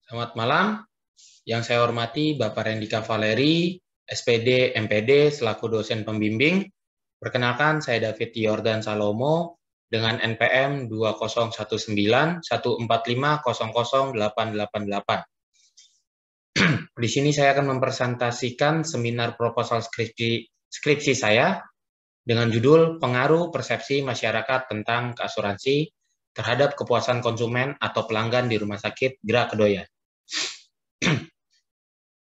Selamat malam. Yang saya hormati Bapak Rendika Valeri, SPD, MPD, selaku dosen pembimbing. Perkenalkan, saya David Yordan Salomo dengan NPM 201914500888. Di sini saya akan mempresentasikan seminar proposal skripsi saya dengan judul Pengaruh Persepsi Masyarakat tentang Asuransi terhadap Kepuasan Konsumen atau Pelanggan di Rumah Sakit Gra Kedoya.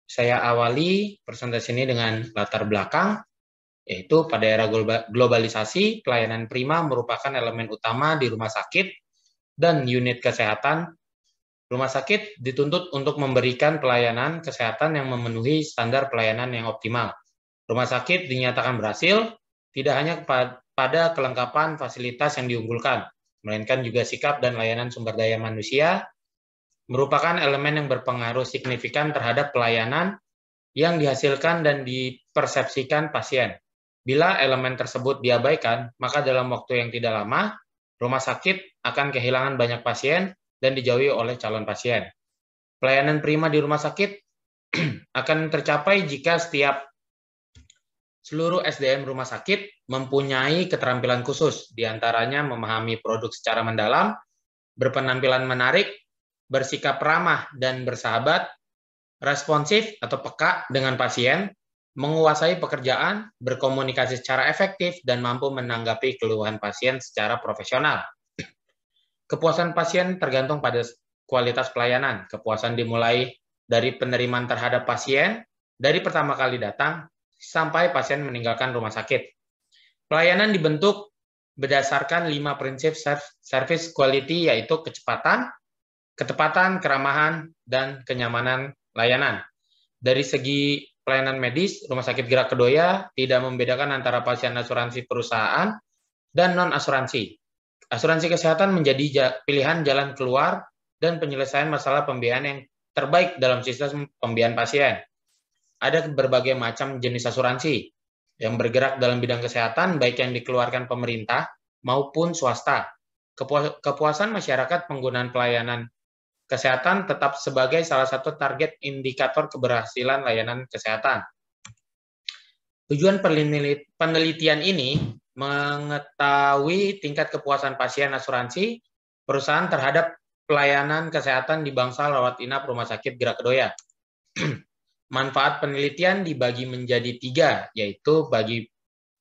Saya awali presentasi ini dengan latar belakang, yaitu pada era globalisasi, pelayanan prima merupakan elemen utama di rumah sakit dan unit kesehatan. Rumah sakit dituntut untuk memberikan pelayanan kesehatan yang memenuhi standar pelayanan yang optimal. Rumah sakit dinyatakan berhasil, tidak hanya pada kelengkapan fasilitas yang diunggulkan, melainkan juga sikap dan layanan sumber daya manusia, merupakan elemen yang berpengaruh signifikan terhadap pelayanan yang dihasilkan dan dipersepsikan pasien. Bila elemen tersebut diabaikan, maka dalam waktu yang tidak lama, rumah sakit akan kehilangan banyak pasien dan dijauhi oleh calon pasien. Pelayanan prima di rumah sakit akan tercapai jika seluruh SDM rumah sakit mempunyai keterampilan khusus, diantaranya memahami produk secara mendalam, berpenampilan menarik, bersikap ramah dan bersahabat, responsif atau peka dengan pasien, menguasai pekerjaan, berkomunikasi secara efektif, dan mampu menanggapi keluhan pasien secara profesional. Kepuasan pasien tergantung pada kualitas pelayanan. Kepuasan dimulai dari penerimaan terhadap pasien, dari pertama kali datang, sampai pasien meninggalkan rumah sakit. Pelayanan dibentuk berdasarkan 5 prinsip service quality, yaitu kecepatan, ketepatan, keramahan, dan kenyamanan layanan. Dari segi pelayanan medis, Rumah Sakit Gra Kedoya tidak membedakan antara pasien asuransi perusahaan dan non-asuransi. Asuransi kesehatan menjadi pilihan jalan keluar dan penyelesaian masalah pembiayaan yang terbaik dalam sistem pembiayaan pasien. Ada berbagai macam jenis asuransi yang bergerak dalam bidang kesehatan, baik yang dikeluarkan pemerintah maupun swasta. Kepuasan masyarakat penggunaan pelayanan kesehatan tetap sebagai salah satu target indikator keberhasilan layanan kesehatan. Tujuan penelitian ini mengetahui tingkat kepuasan pasien asuransi perusahaan terhadap pelayanan kesehatan di bangsal rawat inap Rumah Sakit Gra Kedoya. Manfaat penelitian dibagi menjadi 3, yaitu bagi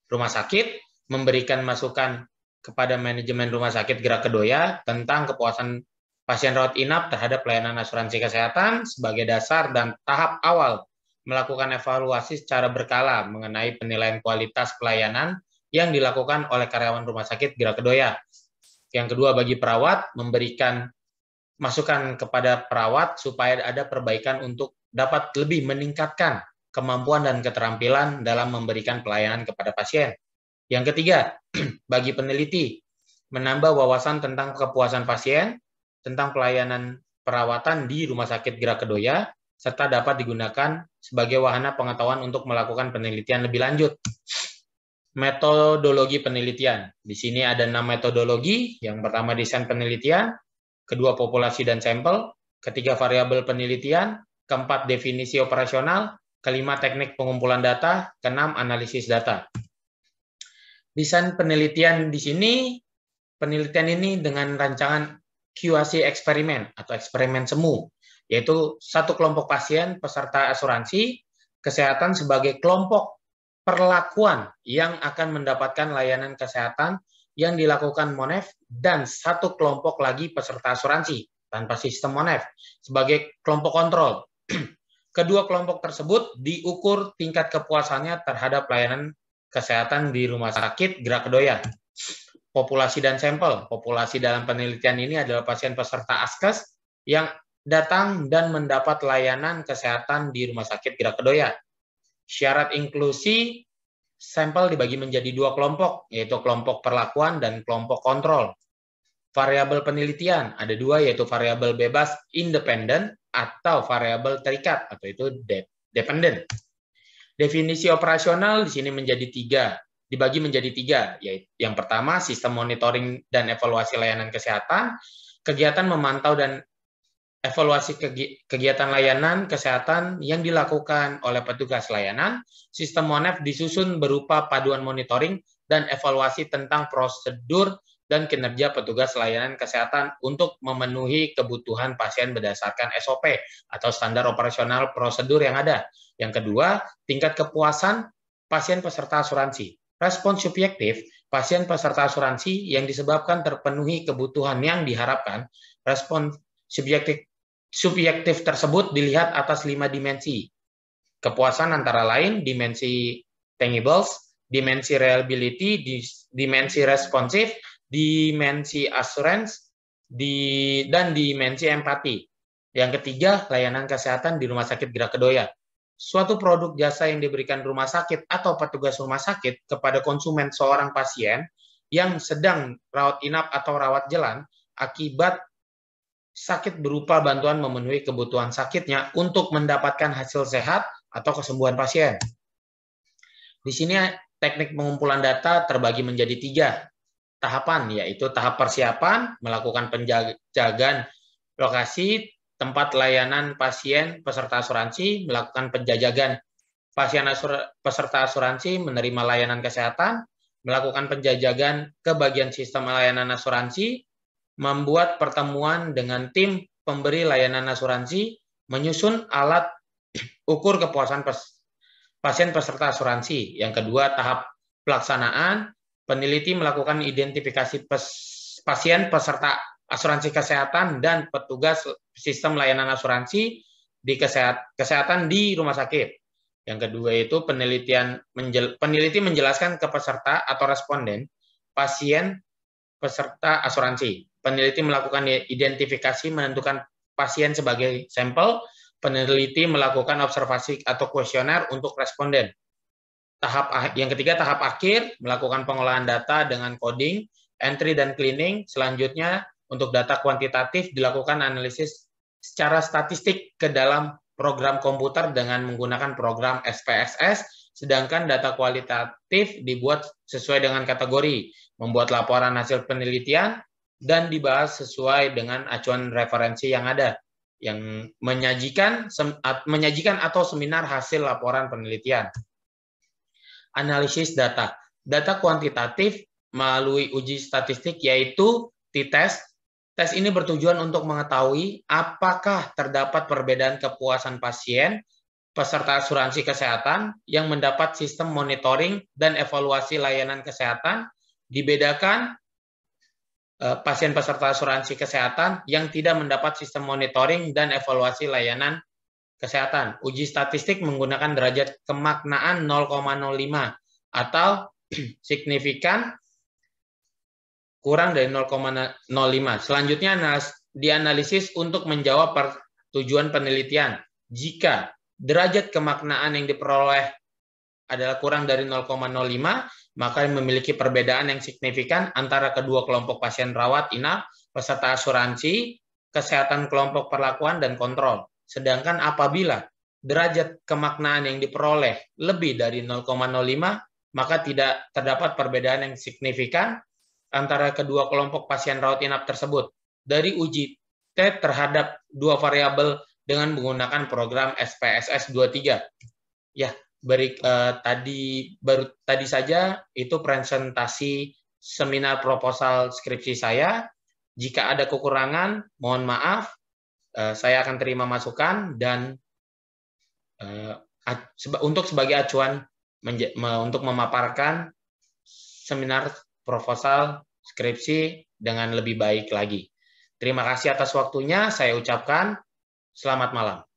rumah sakit, memberikan masukan kepada manajemen Rumah Sakit Gra Kedoya tentang kepuasan pasien rawat inap terhadap pelayanan asuransi kesehatan sebagai dasar dan tahap awal melakukan evaluasi secara berkala mengenai penilaian kualitas pelayanan yang dilakukan oleh karyawan Rumah Sakit Gra Kedoya. Yang kedua, bagi perawat, memberikan masukan kepada perawat supaya ada perbaikan untuk dapat lebih meningkatkan kemampuan dan keterampilan dalam memberikan pelayanan kepada pasien. Yang ketiga, bagi peneliti, menambah wawasan tentang kepuasan pasien, tentang pelayanan perawatan di Rumah Sakit Gra Kedoya, serta dapat digunakan sebagai wahana pengetahuan untuk melakukan penelitian lebih lanjut. Metodologi penelitian. Di sini ada 6 metodologi. Yang pertama, desain penelitian. Kedua, populasi dan sampel. Ketiga, variabel penelitian. Keempat, definisi operasional. Kelima, teknik pengumpulan data. Keenam, analisis data. Desain penelitian di sini, penelitian ini dengan rancangan QAC eksperimen atau eksperimen semu, yaitu satu kelompok pasien peserta asuransi kesehatan sebagai kelompok perlakuan yang akan mendapatkan layanan kesehatan yang dilakukan Monef, dan satu kelompok lagi peserta asuransi tanpa sistem Monef sebagai kelompok kontrol. Kedua kelompok tersebut diukur tingkat kepuasannya terhadap layanan kesehatan di Rumah Sakit Gra Kedoya. Populasi dan sampel. Populasi dalam penelitian ini adalah pasien peserta ASKES yang datang dan mendapat layanan kesehatan di Rumah Sakit Gra Kedoya. Syarat inklusi, sampel dibagi menjadi 2 kelompok, yaitu kelompok perlakuan dan kelompok kontrol. Variabel penelitian ada 2, yaitu variabel bebas independen atau variabel terikat, atau itu dependent. Definisi operasional di sini dibagi menjadi 3, yaitu yang pertama, sistem monitoring dan evaluasi layanan kesehatan, kegiatan memantau dan evaluasi kegiatan layanan kesehatan yang dilakukan oleh petugas layanan. Sistem MONEF disusun berupa paduan monitoring dan evaluasi tentang prosedur dan kinerja petugas layanan kesehatan untuk memenuhi kebutuhan pasien berdasarkan SOP atau standar operasional prosedur yang ada. Yang kedua, tingkat kepuasan pasien peserta asuransi. Respons subjektif pasien peserta asuransi yang disebabkan terpenuhi kebutuhan yang diharapkan. Respons subjektif tersebut dilihat atas 5 dimensi. Kepuasan antara lain dimensi tangibles, dimensi reliability, dimensi responsif, dimensi assurance, dan dimensi empati. Yang ketiga, layanan kesehatan di Rumah Sakit Gerak Kedoya. Suatu produk jasa yang diberikan rumah sakit atau petugas rumah sakit kepada konsumen seorang pasien yang sedang rawat inap atau rawat jalan akibat sakit berupa bantuan memenuhi kebutuhan sakitnya untuk mendapatkan hasil sehat atau kesembuhan pasien. Di sini teknik pengumpulan data terbagi menjadi 3 tahapan, yaitu tahap persiapan, melakukan penjagaan lokasi, tempat layanan pasien peserta asuransi, melakukan penjajagan pasien peserta asuransi menerima layanan kesehatan, melakukan penjajagan ke bagian sistem layanan asuransi, membuat pertemuan dengan tim pemberi layanan asuransi, menyusun alat ukur kepuasan pasien peserta asuransi. Yang kedua, tahap pelaksanaan, peneliti melakukan identifikasi pasien peserta asuransi kesehatan dan petugas sistem layanan asuransi di kesehatan di rumah sakit. Yang kedua itu peneliti menjelaskan ke peserta atau responden pasien peserta asuransi. Peneliti melakukan identifikasi menentukan pasien sebagai sampel. Peneliti melakukan observasi atau kuesioner untuk responden. Yang ketiga, tahap akhir, melakukan pengolahan data dengan coding, entry, dan cleaning. Selanjutnya, untuk data kuantitatif, dilakukan analisis secara statistik ke dalam program komputer dengan menggunakan program SPSS, sedangkan data kualitatif dibuat sesuai dengan kategori, membuat laporan hasil penelitian, dan dibahas sesuai dengan acuan referensi yang ada, yang menyajikan atau seminar hasil laporan penelitian. Analisis data. Data kuantitatif melalui uji statistik yaitu t-test. Tes ini bertujuan untuk mengetahui apakah terdapat perbedaan kepuasan pasien peserta asuransi kesehatan yang mendapat sistem monitoring dan evaluasi layanan kesehatan dibedakan pasien peserta asuransi kesehatan yang tidak mendapat sistem monitoring dan evaluasi layanan kesehatan. Uji statistik menggunakan derajat kemaknaan 0,05 atau signifikan kurang dari 0,05. Selanjutnya dianalisis untuk menjawab tujuan penelitian. Jika derajat kemaknaan yang diperoleh adalah kurang dari 0,05, maka memiliki perbedaan yang signifikan antara kedua kelompok pasien rawat inap, peserta asuransi, kesehatan kelompok perlakuan, dan kontrol. Sedangkan apabila derajat kemaknaan yang diperoleh lebih dari 0,05, maka tidak terdapat perbedaan yang signifikan antara kedua kelompok pasien rawat inap tersebut. Dari uji T terhadap 2 variabel dengan menggunakan program SPSS 23. Ya, tadi saja itu presentasi seminar proposal skripsi saya. Jika ada kekurangan, mohon maaf. Saya akan terima masukan dan untuk sebagai acuan untuk memaparkan seminar proposal skripsi dengan lebih baik lagi. Terima kasih atas waktunya. Saya ucapkan selamat malam.